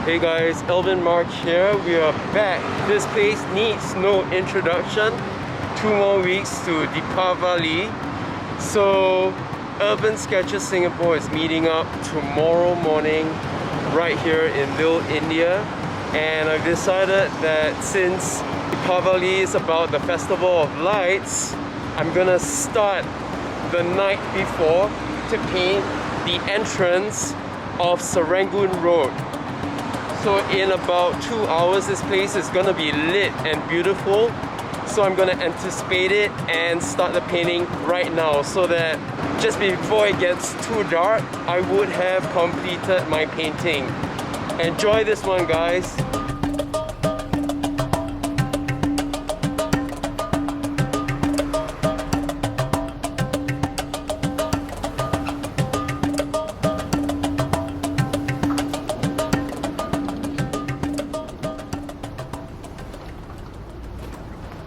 Hey guys, Alvin Mark here. We are back. This place needs no introduction. 2 more weeks to Deepavali. So, Urban Sketches Singapore is meeting up tomorrow morning right here in Little India. And I've decided that since Deepavali is about the Festival of Lights, I'm gonna start the night before to paint the entrance of Serangoon Road. So in about 2 hours, this place is gonna be lit and beautiful. So I'm gonna anticipate it and start the painting right now so that just before it gets too dark, I would have completed my painting. Enjoy this one, guys.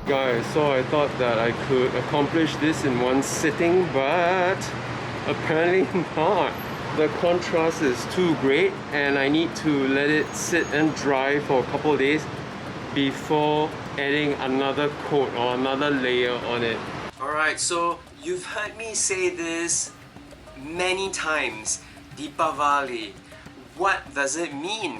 Guys, so I thought that I could accomplish this in one sitting, but apparently not. The contrast is too great and I need to let it sit and dry for a couple of days before adding another coat or another layer on it. Alright, so you've heard me say this many times. Deepavali. What does it mean?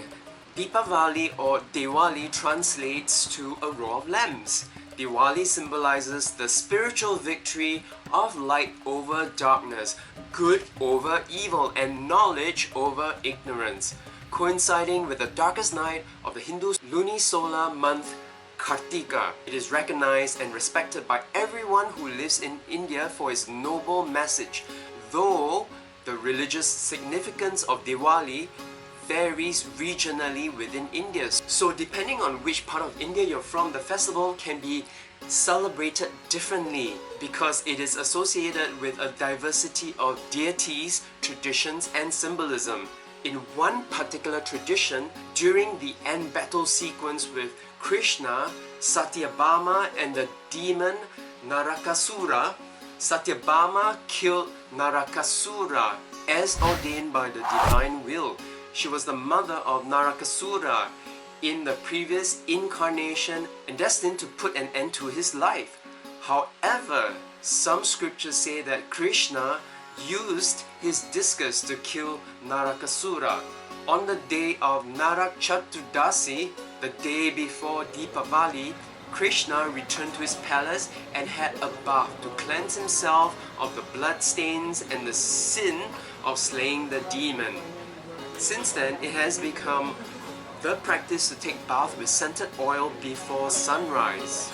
Deepavali or Diwali translates to a row of lamps. Diwali symbolizes the spiritual victory of light over darkness, good over evil, and knowledge over ignorance, coinciding with the darkest night of the Hindu lunisolar month Kartika. It is recognized and respected by everyone who lives in India for its noble message, though the religious significance of Diwali varies regionally within India. So depending on which part of India you're from, the festival can be celebrated differently because it is associated with a diversity of deities, traditions and symbolism. In one particular tradition, during the end battle sequence with Krishna, Satyabhama and the demon Narakasura, Satyabhama killed Narakasura as ordained by the divine will. She was the mother of Narakasura in the previous incarnation and destined to put an end to his life. However, some scriptures say that Krishna used his discus to kill Narakasura. On the day of Narak Chaturdasi, the day before Deepavali, Krishna returned to his palace and had a bath to cleanse himself of the blood stains and the sin of slaying the demon. Since then, it has become the practice to take bath with scented oil before sunrise.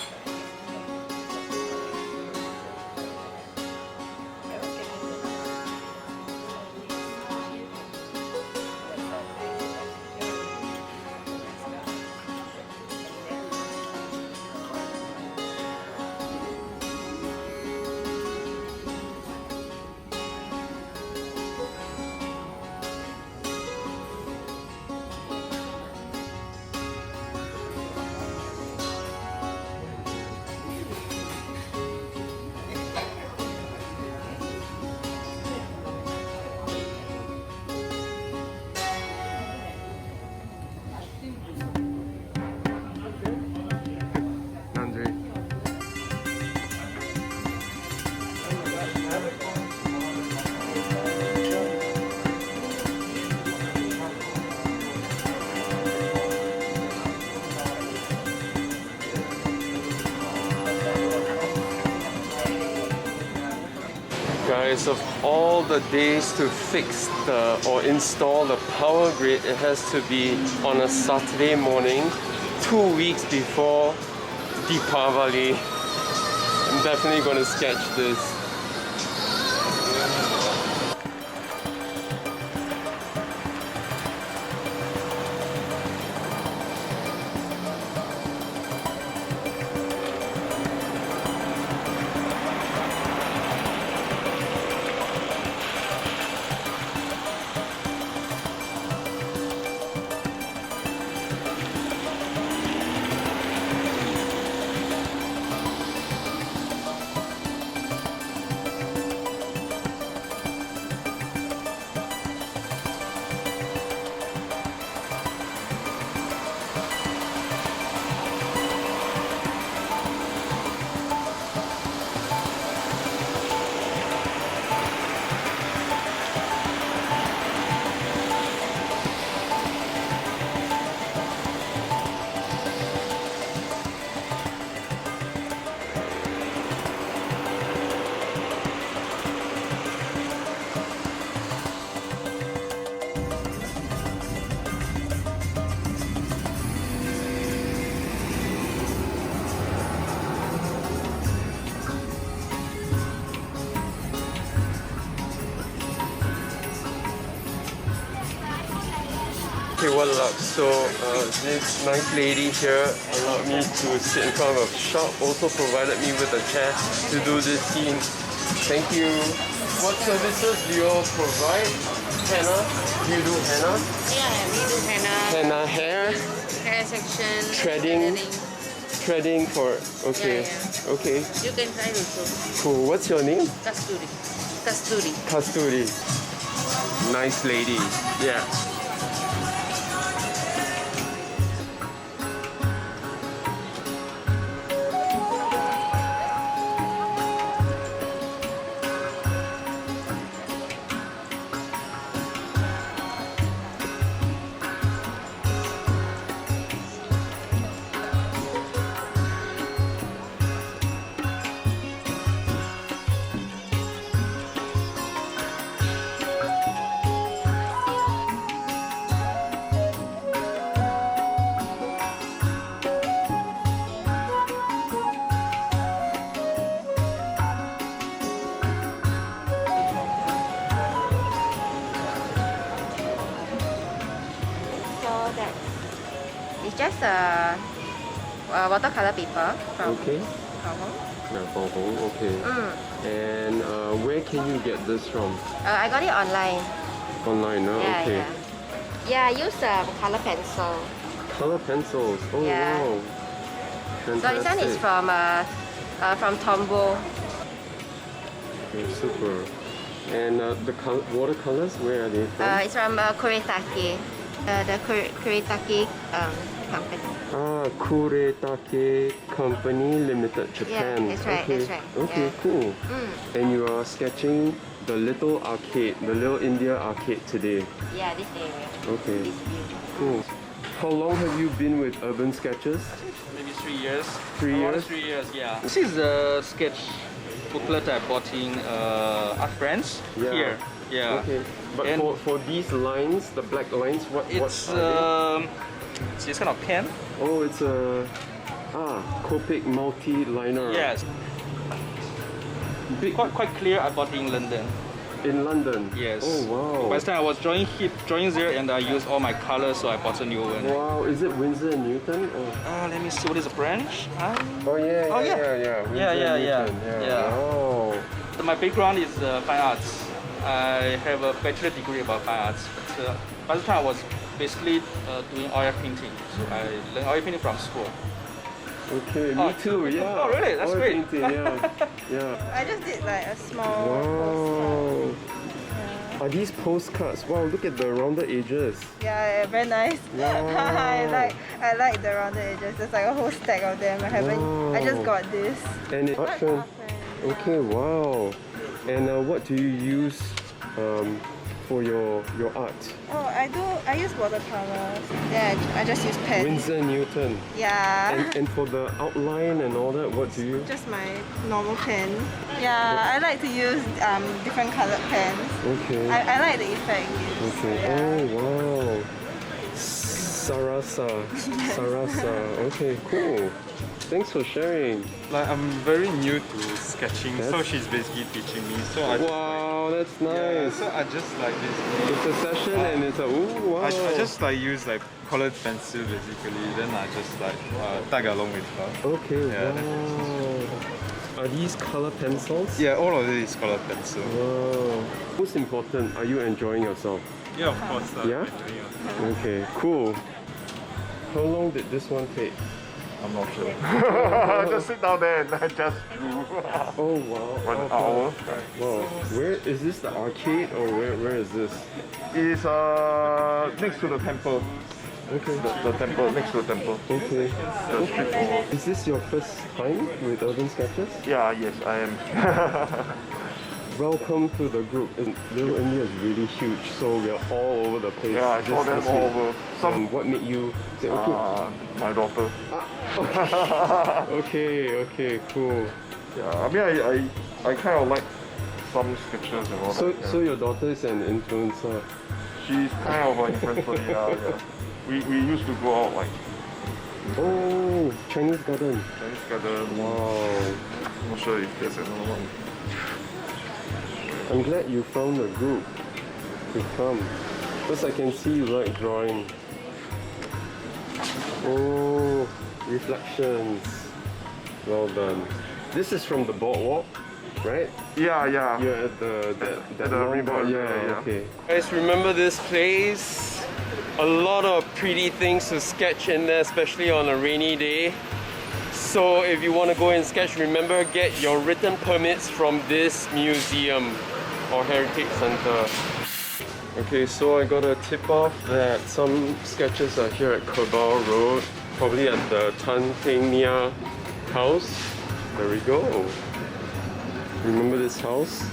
Guys, of all the days to fix or install the power grid, it has to be on a Saturday morning, 2 weeks before Deepavali. I'm definitely going to sketch this. what luck. So this nice lady here allowed me to sit in front of a shop, also provided me with a chair to do this scene. Thank you. What services do you all provide? Henna? Do you do henna? Yeah, we do henna. Henna hair? Hair section. Threading? Threading for... Okay. Yeah. Okay. You can try also. Cool. What's your name? Kasturi. Kasturi. Kasturi. Nice lady. Yeah. It's just a watercolor paper from Okay. Hong. Yeah, from Hong. Okay. And where can you get this from? I got it online. Online, no? Yeah, Okay. yeah. I use color pencil. Color pencils. Oh, Yeah. wow. So this one Fantastic. is from Tombow. Okay, super. And the watercolors, where are they from? It's from Kuretake, the Kuretake company. Kuretake Company Limited, Japan. Yeah, that's right, Okay. that's right. Okay, Yeah. cool. And you are sketching the little arcade, the Little India arcade today. Yeah, this area. Okay, This view. cool. How long have you been with Urban Sketches? Maybe 3 years. 3 Around years? 3 years, yeah. This is the sketch booklet I bought in Art Friends Yeah. here. Yeah. Okay. But And for these lines, the black lines, what it's are it's this kind of pen. they? Oh, it's a Copic multi-liner. Yes. Big Quite clear. I bought in London. in London. Yes. Oh wow. By this time I was drawing there, and I used all my colors, so I bought a new one. Wow, is it Winsor and Newton? Let me see, what is the branch? Oh yeah, Oh, yeah. yeah. Winsor and Yeah. Newton, Yeah. Oh. My background is fine arts. I have a bachelor degree about fine arts. But, by the time I was basically doing oil painting. So I learned oil painting from school. Okay, Oh. me too, yeah. Oh, really? That's Oil great. painting, yeah. Yeah. I just did like a small Wow. Are these postcards? Wow, look at the rounded edges. Yeah, very nice. Wow. I like the rounded edges. There's like a whole stack of them. I just Wow. got this. And it, okay, wow. And what do you use for your art? Oh, I use watercolors. Yeah, I just use pen. Winsor Newton. Yeah. And for the outline and all that, what do you? Just my normal pen. Yeah, I like to use different colored pens. Okay. I like the effect it gives. Okay. Yeah. Oh wow. Sarasa. Sarasa. Okay, cool. Thanks for sharing. Like I'm very new to sketching, so Yes. she's basically teaching me. So I Wow, that's yeah, nice. so I just like basically It's a session and it's a ooh wow. I just like use like colored pencil basically. Then I just like tag along with her. Okay, Yeah, wow. Are these color pencils? Yeah, all of it is colored pencil. Wow. Most important, are you enjoying yourself? Yeah, of course. Yeah? Okay, cool. How long did this one take? I'm not sure. Just sit down there and I just do. Oh wow. 1 hour. Wow. Where is this, the arcade or where is this? It's next to the temple. Okay. The temple, next to the temple. Okay. The street food. Is this your first time with Urban Sketches? Yeah, yes, I am. Welcome to the group. Little India is really huge, so we are all over the place. Yeah, I saw them all week. over. Some What made you say, okay, my daughter. okay, cool. Yeah, I mean I kind of like some sketches and all that. So your daughter is an influencer. She's kind of an influence for me now. Yeah. We used to go out like Oh, Chinese Garden. Chinese Garden. Wow. Not sure if there's another one. I'm glad you found a group to come. Because I can see you like drawing. Oh, reflections. Well done. This is from the boardwalk, right? Yeah. You're at the river, yeah. Okay. Guys, remember this place? A lot of pretty things to sketch in there, especially on a rainy day. So if you want to go and sketch, remember, get your written permits from this museum or heritage center. Okay, so I got a tip off that some sketches are here at Kerbau Road, probably at the Tan Teng Nia house. There we go. Remember this house?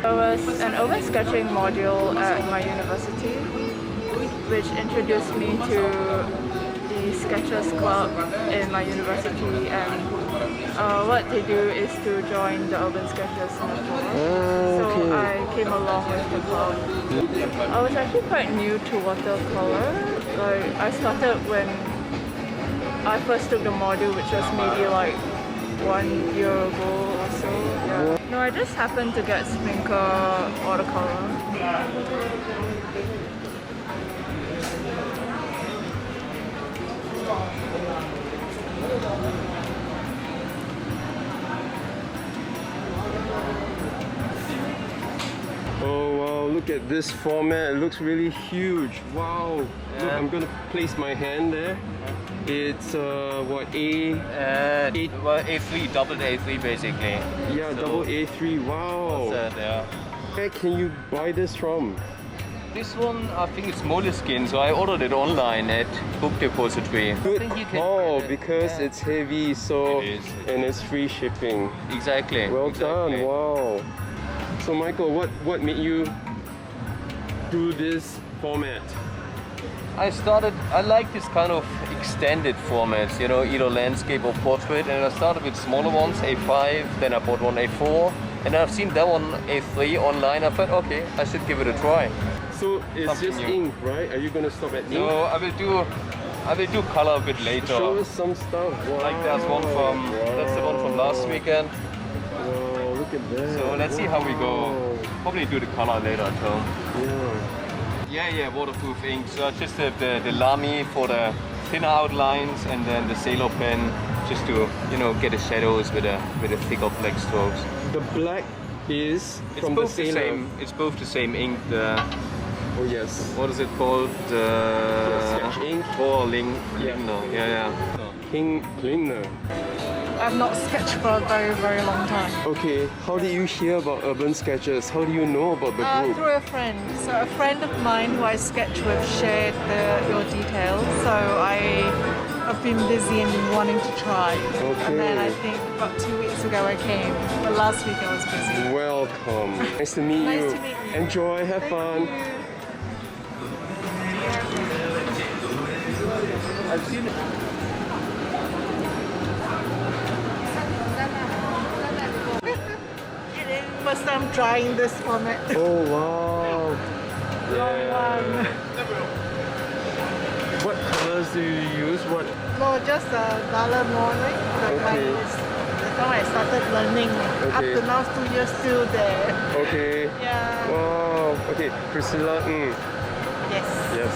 There was an urban sketching module at my university which introduced me to the Sketchers Club in my university, and what they do is to join the Urban Sketchers Singapore. So I came along with the club. I was actually quite new to watercolor. Like, I started when I first took the module, which was maybe like 1 year ago or so. Yeah. No, I just happened to get sprinkle watercolor. Oh wow, look at this format. It looks really huge. Wow. Look, I'm gonna place my hand there. It's what, A3, double A3 basically. Yeah, So, double A3. Wow. yeah. Where can you buy this from? This one, I think it's moleskin, so I ordered it online at Book Depository. Good think you can call, get it. because Yeah. it's heavy, so It is. and it's free shipping. Exactly. Well exactly. done. Wow. So Michael, what made you do this format? I like this kind of extended formats, you know, either landscape or portrait, and I started with smaller ones, A5, then I bought one A4, and I've seen that one A3 online. I thought, okay, I should give it a try. So it's Something just new. ink, right? Are you gonna stop at ink? No, I will do color a bit later. Show us some stuff. Wow. Like that's the one from last weekend. Wow, look at that. So let's see how we go. Probably do the color later at home. Yeah. Yeah, waterproof ink. So I just have the Lamy for the thinner outlines, and then the Sailor pen just to, you know, get the shadows with a thicker black strokes. The black is It's from the both the Sailor. same. It's both the same ink. Oh yes. What is it called? Sketch ink. Ling. Yeah. No. Yeah. King Cleaner. I've not sketched for a very, very long time. Okay, how did you hear about Urban Sketchers? How do you know about the group? Through a friend. So a friend of mine who I sketch with shared your details. So I've been busy and wanting to try. And then I think about 2 weeks ago I came, but last week I was busy. Welcome. Nice to meet you. Nice to meet you. Enjoy, have fun. I've seen it. First time trying this format. Oh wow. One. What colors do you use? What? No, just a dollar morning. Okay. That's how I started learning. Up Okay. to now, 2 years still there. Okay. Yeah. Wow. Okay, Priscilla. Yes. Yes.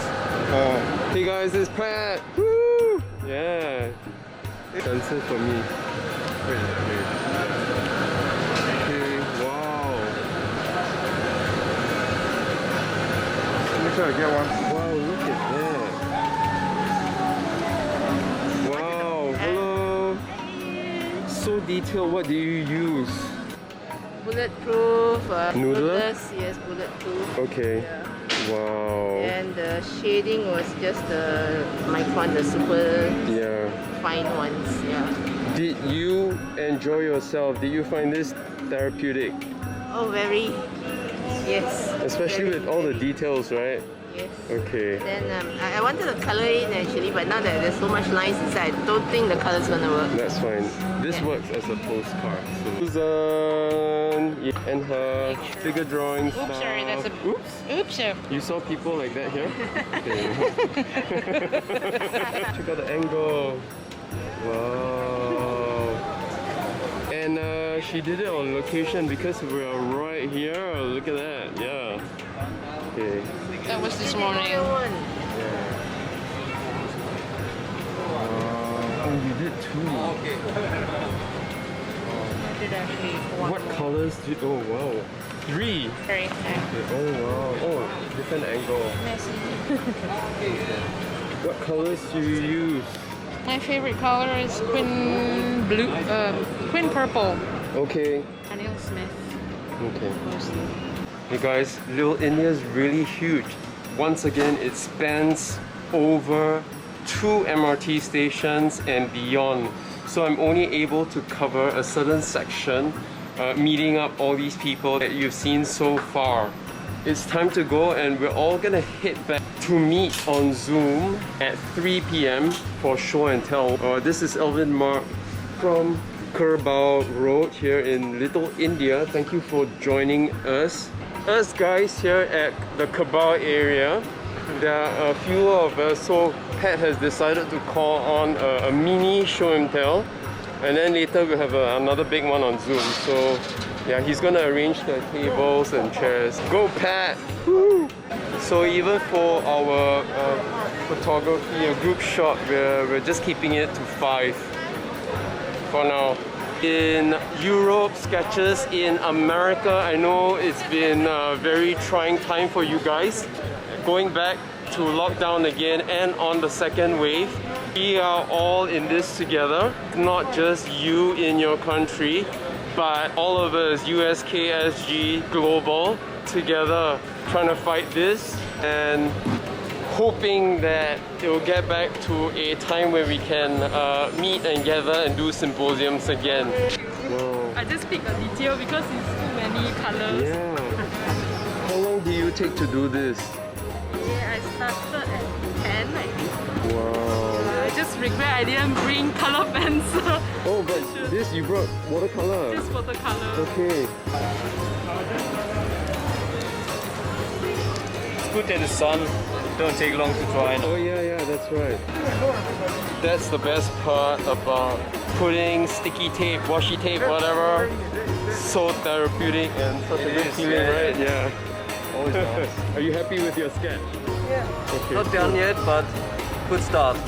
Hey guys, it's Pat. Woo! Yeah. Answer for me. Wait. Okay. Wow. Make sure I get one. Wow, look at that. Wow, hello. So detailed, what do you use? Bulletproof, Noodler? yes, bulletproof. Okay. Yeah. Wow. And the shading was just the micron, the super Yeah. fine ones. Yeah. Did you enjoy yourself? Did you find this therapeutic? Oh, very. Yes. Especially very, with all the very. details, right? Yes. Okay. Then I wanted to color it actually, but now that there's so much lines inside, I don't think the color's gonna work. That's fine. This Yeah. works as a postcard. So. Susan and her figure drawing stuff. Oops, sorry, that's a- Oops. Oops, sir. You saw people like that here? Okay. Check out the angle. Wow. And she did it on location because we are right here. Look at that. Yeah. Okay. That was this morning. Oh, you did too. I did actually one What more. colors do you... Oh, wow. 3. Very Okay, oh, wow. Oh, different angle. messy. What colors do you use? My favorite color is Queen Blue, Queen Purple. Okay. Daniel Smith. Okay. Mostly. Hey guys, Little India is really huge. Once again, it spans over 2 MRT stations and beyond. So I'm only able to cover a certain section, meeting up all these people that you've seen so far. It's time to go and we're all gonna head back to meet on Zoom at 3 p.m. for show and tell. This is Alvin Mark from Kerbau Road here in Little India. Thank you for joining us. Us guys here at the Kerbau area, there are a few of us, so Pat has decided to call on a mini show and tell, and then later we'll have another big one on Zoom. So yeah, he's gonna arrange the tables and chairs. Go Pat! Woo! So even for our photography, a group shot, we're just keeping it to 5 for now. In Europe, sketches in America, I know it's been a very trying time for you guys. Going back to lockdown again and on the second wave. We are all in this together, not just you in your country, but all of us, US, KSG, global, together trying to fight this and hoping that it will get back to a time where we can meet and gather and do symposiums again. Wow. I just picked a detail because it's too many colors. Yeah. How long do you take to do this? Yeah, I started at 10, I think. Wow. I just regret I didn't bring color pencil. Oh, but this you brought watercolor. Just watercolor. Okay. It's good that the sun don't take long to dry. Oh yeah, that's right. That's the best part about putting sticky tape, washi tape, whatever. So therapeutic and such a good feeling, right? Yeah. Always nice. Are you happy with your sketch? Yeah. Okay. Not done yet, but good start.